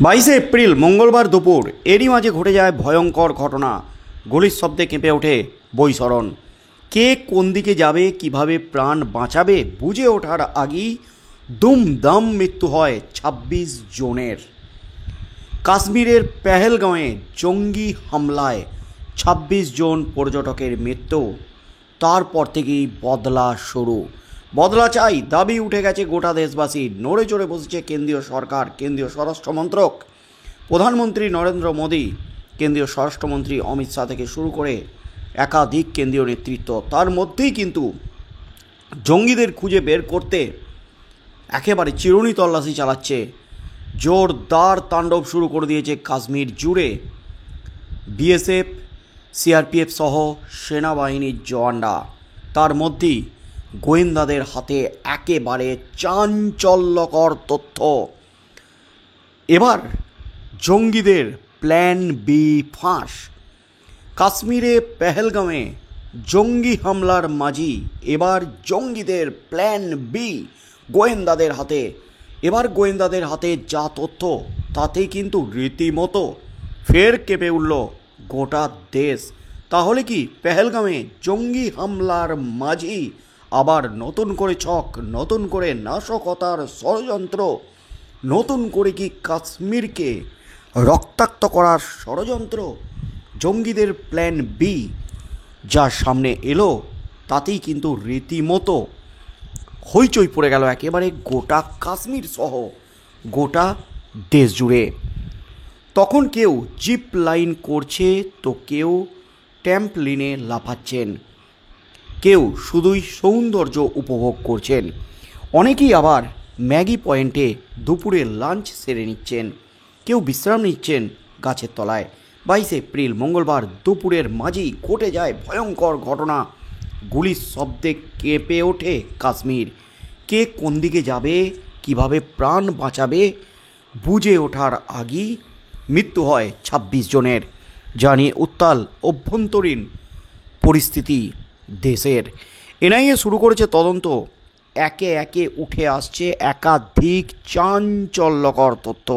22 April মঙ্গলবার দুপুর এরই মাঝে ঘটে যায় ভয়ঙ্কর ঘটনা। গুলির শব্দে কেঁপে ওঠে বৈশরণ। কে কোন দিকে যাবে, কিভাবে প্রাণ বাঁচাবে বুঝে ওঠার আগেই দুমদাম মৃত্যু হয় ২৬ জনের। কাশ্মীরের পেহেলগাঁওয়ে জঙ্গি হামলায় ২৬ জন পর্যটকের মৃত্যু। তারপর থেকেই বদলা শুরু। বদলা চাই দাবি উঠে গেছে গোটা দেশবাসী। নড়ে চড়ে বসেছে কেন্দ্রীয় সরকার, কেন্দ্রীয় স্বরাষ্ট্র মন্ত্রক, প্রধানমন্ত্রী নরেন্দ্র মোদী, কেন্দ্রীয় স্বরাষ্ট্রমন্ত্রী অমিত শাহ থেকে শুরু করে একাধিক কেন্দ্রীয় নেতৃত্ব। তার মধ্যেই কিন্তু জঙ্গিদের খুঁজে বের করতে একেবারে চিরুনি তল্লাশি চালাচ্ছে। জোরদার তাণ্ডব শুরু করে দিয়েছে কাশ্মীর জুড়ে বিএসএফ, সিআরপিএফ সহ সেনাবাহিনীর জওয়ানরা। তার মধ্যেই গোয়েন্দাদের হাতে একেবারে চাঞ্চল্যকর তথ্য। এবার জঙ্গিদের প্ল্যান বি ফাঁস। কাশ্মীরে পেহেলগাঁওয়ে জঙ্গি হামলার মাঝি এবার জঙ্গিদের প্ল্যান বি গোয়েন্দাদের হাতে। এবার গোয়েন্দাদের হাতে যা তথ্য তাতেই কিন্তু রীতিমতো ফের কেঁপে উঠল গোটা দেশ। তাহলে কি পেহেলগাঁওয়ে জঙ্গি হামলার মাঝি আবার নতুন করে ছক, নতুন করে নাশকতার ষড়যন্ত্র, নতুন করে কি কাশ্মীরকে রক্তাক্ত করার ষড়যন্ত্র? জঙ্গিদের প্ল্যান বি যা সামনে এলো তাতেই কিন্তু রীতিমতো হইচই পড়ে গেল একেবারে গোটা কাশ্মীর সহ গোটা দেশ জুড়ে। তখন কেউ জিপ লাইন করছে তো কেউ ট্যাম্পলিনে লাফাচ্ছেন, কেউ শুধুই সৌন্দর্য উপভোগ করছেন, অনেকেই আবার ম্যাগি পয়েন্টে দুপুরে লাঞ্চ সেরে নিচ্ছেন, কেউ বিশ্রাম নিচ্ছেন গাছের তলায়। 22 এপ্রিল মঙ্গলবার দুপুরের মাঝেই ঘটে যায় ভয়ঙ্কর ঘটনা। গুলির শব্দে কেঁপে ওঠে কাশ্মীর। কে কোন দিকে যাবে, কিভাবে প্রাণ বাঁচাবে বুঝে ওঠার আগেই মৃত্যু হয় ২৬ জনের। যা নিয়ে উত্তাল অভ্যন্তরীণ পরিস্থিতি দেশের। এনআইএ শুরু করেছে তদন্ত। একে একে উঠে আসছে একাধিক চাঞ্চল্যকর তথ্য।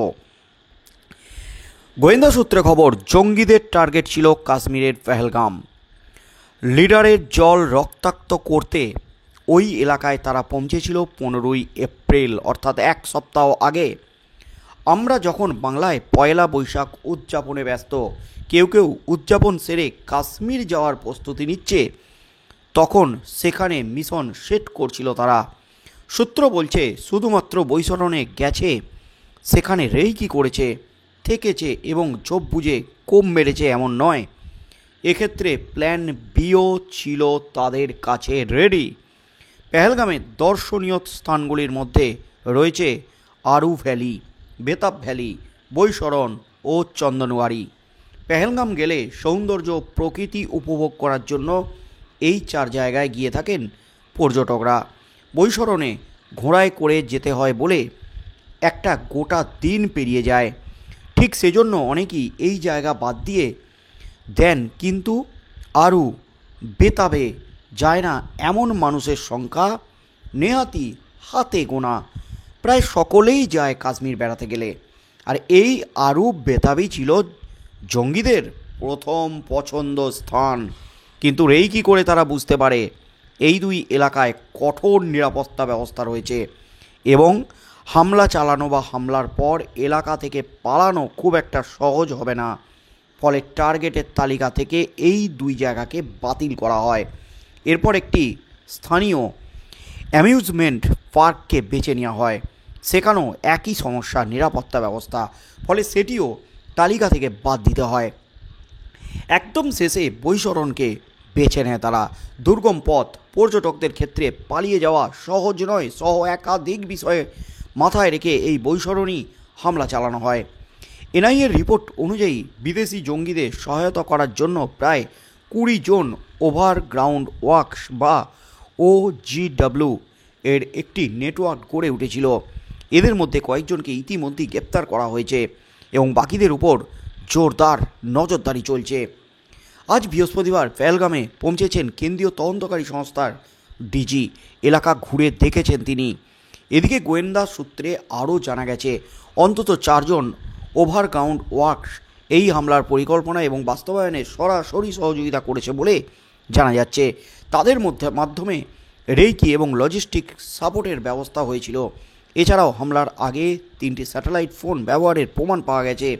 গোয়েন্দা সূত্রে খবর, জঙ্গিদের টার্গেট ছিল কাশ্মীরের পেহেলগাম। লিডারের জল রক্তাক্ত করতে ওই এলাকায় তারা পৌঁছেছিল 15 এপ্রিল, অর্থাৎ এক সপ্তাহ আগে। আমরা যখন বাংলায় পয়লা বৈশাখ উদযাপনে ব্যস্ত, কেউ কেউ উদযাপন সেরে কাশ্মীর যাওয়ার প্রস্তুতি নিচ্ছে, তখন সেখানে মিশন সেট করছিল তারা। সূত্র বলছে শুধুমাত্র বৈশরণে গেছে, সেখানে রেইকি করেছে, থেকেছে এবং চোখ বুঝে কোপ মেরেছে এমন নয়। এক্ষেত্রে প্ল্যান বিও ছিল তাদের কাছে রেডি। পেহেলগামের দর্শনীয় স্থানগুলির মধ্যে রয়েছে আরু ভ্যালি, বেতাব ভ্যালি, বৈশরণ ও চন্দনওয়ারি। পেহেলগাম গেলে সৌন্দর্য প্রকৃতি উপভোগ করার জন্য এই 4 জায়গায় গিয়ে থাকেন পর্যটকরা। বৈশরণে ঘোড়ায় করে যেতে হয় বলে একটা গোটা দিন পেরিয়ে যায়। ঠিক সেজন্য অনেকেই এই জায়গা বাদ দিয়ে দেন, কিন্তু আরু বেতাবে যায় না এমন মানুষের সংখ্যা নেহাতি হাতে গোনা। প্রায় সকলেই যায় কাশ্মীর বেড়াতে গেলে। আর এই আরু বেতাবই ছিল জঙ্গিদের প্রথম পছন্দ স্থান। কিন্তু এই কী করে তারা বুঝতে পারে এই দুই এলাকায় কঠোর নিরাপত্তা ব্যবস্থা রয়েছে এবং হামলা চালানো বা হামলার পর এলাকা থেকে পালানো খুব একটা সহজ হবে না। ফলে টার্গেটের তালিকা থেকে এই দুই জায়গাকে বাতিল করা হয়। এরপর একটি স্থানীয় অ্যামিউজমেন্ট পার্ককে বেছে নেওয়া হয়। সেখানেও একই সমস্যা, নিরাপত্তা ব্যবস্থা, ফলে সেটিও তালিকা থেকে বাদ দিতে হয়। একদম শেষে বৈশরণকে বেছে নেয় তারা। দুর্গম পথ, পর্যটকদের ক্ষেত্রে পালিয়ে যাওয়া সহজ নয় সহ একাধিক বিষয়ে মাথায় রেখে এই বৈশরণই হামলা চালানো হয়। এনআইএর রিপোর্ট অনুযায়ী বিদেশি জঙ্গিদের সহায়তা করার জন্য প্রায় 20 জন ওভারগ্রাউন্ড ওয়ার্কস বা OGW এর একটি নেটওয়ার্ক গড়ে উঠেছিল। এদের মধ্যে কয়েকজনকে ইতিমধ্যেই গ্রেপ্তার করা হয়েছে এবং বাকিদের উপর জোরদার নজরদারি চলছে। আজ বৃহস্পতিবার পেহেলগামে পৌঁছেছেন কেন্দ্রীয় তদন্তকারী সংস্থার ডিজি। এলাকা ঘুরে দেখেছেন তিনি। এদিকে গোয়েন্দা সূত্রে আরও জানা গেছে অন্তত 4 জন ওভারগ্রাউন্ড ওয়ার্কস এই হামলার পরিকল্পনা এবং বাস্তবায়নে সরাসরি সহযোগিতা করেছে বলে জানা যাচ্ছে। তাদের মাধ্যমে রেইকি এবং লজিস্টিক সাপোর্টের ব্যবস্থা হয়েছিল। এছাড়াও হামলার আগে 3টি স্যাটেলাইট ফোন ব্যবহারের প্রমাণ পাওয়া গেছে।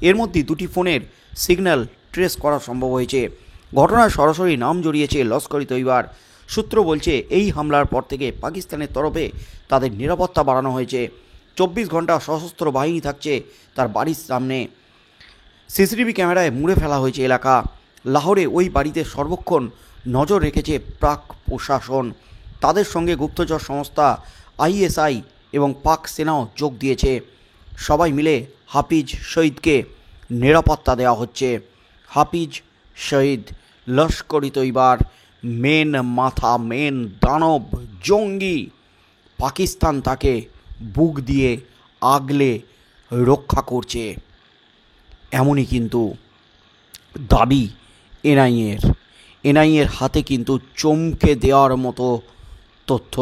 এর মধ্যে 2টি ফোনের সিগন্যাল ট্রেস করা সম্ভব হয়েছে। ঘটনার সরাসরি নাম জড়িয়েছে লস্কর ই তৈবার। সূত্র বলছে এই হামলার পর থেকে পাকিস্তানের তরফে তাদের নিরাপত্তা বাড়ানো হয়েছে। 24 ঘন্টা সশস্ত্র বাহিনী থাকছে তার বাড়ির সামনে। সিসিটিভি ক্যামেরায় মুড়ে ফেলা হয়েছে এলাকা। লাহোরে ওই বাড়িতে সর্বক্ষণ নজর রেখেছে প্রাক প্রশাসন। তাদের সঙ্গে গুপ্তচর সংস্থা ISI এবং পাক সেনাও যোগ দিয়েছে। সবাই মিলে হাফিজ শহীদকে নিরাপত্তা দেওয়া হচ্ছে। হাফিজ শহীদ লস্কর ই তৈবার মেন মাথা, মেন দানব, জঙ্গি। পাকিস্তান তাকে বুক দিয়ে আগলে রক্ষা করছে, এমনই কিন্তু দাবি এনআইএর হাতে কিন্তু চমকে দেওয়ার মতো তথ্য।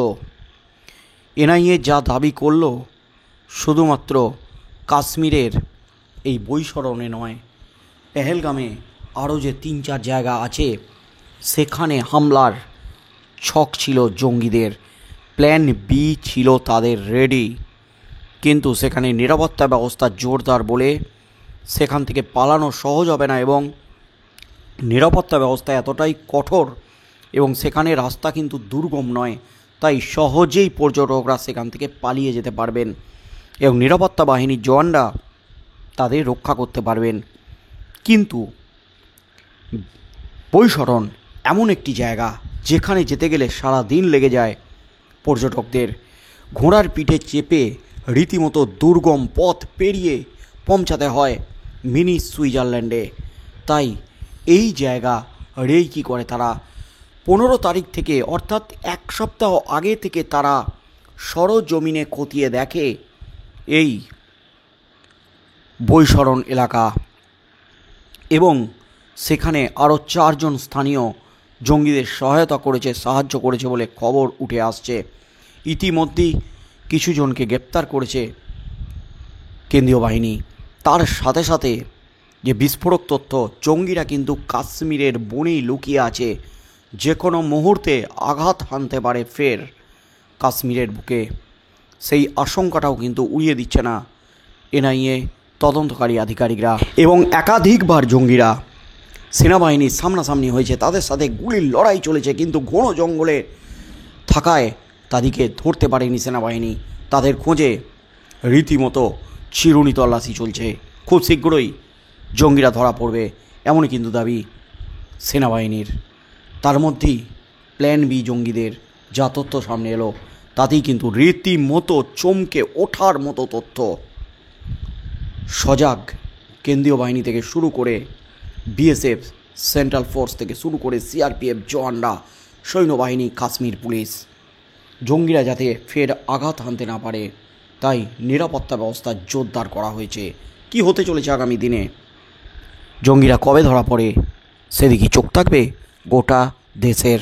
এনআইএ যা দাবি করল শুধুমাত্র কাশ্মীরের এই বৈশরণে নয়, পেহেলগামে আরও যে 3-4 জায়গা আছে সেখানে হামলার ছক ছিল জঙ্গিদের। প্ল্যান বি ছিল তাদের রেডি, কিন্তু সেখানে নিরাপত্তা ব্যবস্থা জোরদার বলে সেখান থেকে পালানো সহজ হবে না এবং নিরাপত্তা ব্যবস্থা এতটাই কঠোর এবং সেখানে রাস্তা কিন্তু দুর্গম নয়, তাই সহজেই পর্যটকরা সেখান থেকে পালিয়ে যেতে পারবেন এবং নিরাপত্তা বাহিনীর জওয়ানরা তাদের রক্ষা করতে পারবেন। কিন্তু বৈশরণ এমন একটি জায়গা যেখানে যেতে গেলে সারা দিন লেগে যায় পর্যটকদের। ঘোড়ার পিঠে চেপে রীতিমতো দুর্গম পথ পেরিয়ে পৌঁছাতে হয় মিনি সুইজারল্যান্ডে। তাই এই জায়গা রেইকি করে তারা 15 তারিখ থেকে, অর্থাৎ 1 সপ্তাহ আগে থেকে তারা সরজমিনে খতিয়ে দেখে এই বৈশরণ এলাকা এবং সেখানে আরও 4 জন স্থানীয় জঙ্গিদের সাহায্য করেছে বলে খবর উঠে আসছে। ইতিমধ্যেই কিছু জনকে গ্রেপ্তার করেছে কেন্দ্রীয় বাহিনী। তার সাথে সাথে যে বিস্ফোরক তথ্য, জঙ্গিরা কিন্তু কাশ্মীরের বনেই লুকিয়ে আছে, যে কোনো মুহূর্তে আঘাত হানতে পারে ফের কাশ্মীরের বুকে। সেই আশঙ্কাটাও কিন্তু উড়িয়ে দিচ্ছে না এনআইএ তদন্তকারী আধিকারিকরা। এবং একাধিকবার জঙ্গিরা সেনাবাহিনীর সামনাসামনি হয়েছে, তাদের সাথে গুলির লড়াই চলেছে, কিন্তু ঘন জঙ্গলে থাকায় তাদেরকে ধরতে পারেনি সেনাবাহিনী। তাদের খোঁজে রীতিমতো চিরুনি তল্লাশি চলছে। খুব শীঘ্রই জঙ্গিরা ধরা পড়বে, এমনই কিন্তু দাবি সেনাবাহিনীর। তার মধ্যেই প্ল্যান বি জঙ্গিদের যা তথ্য সামনে এলো তাতেই কিন্তু রীতিমতো চমকে ওঠার মতো তথ্য। সজাগ কেন্দ্রীয় বাহিনী থেকে শুরু করে বিএসএফ, সেন্ট্রাল ফোর্স থেকে শুরু করে সিআরপিএফ জওয়ানরা, সৈন্যবাহিনী, কাশ্মীর পুলিশ, জঙ্গিরা যাতে ফের আঘাত হানতে না পারে তাই নিরাপত্তা ব্যবস্থা জোরদার করা হয়েছে। কি হতে চলেছে আগামী দিনে, জঙ্গিরা কবে ধরা পড়ে সেদিকে চোখ থাকবে গোটা দেশের।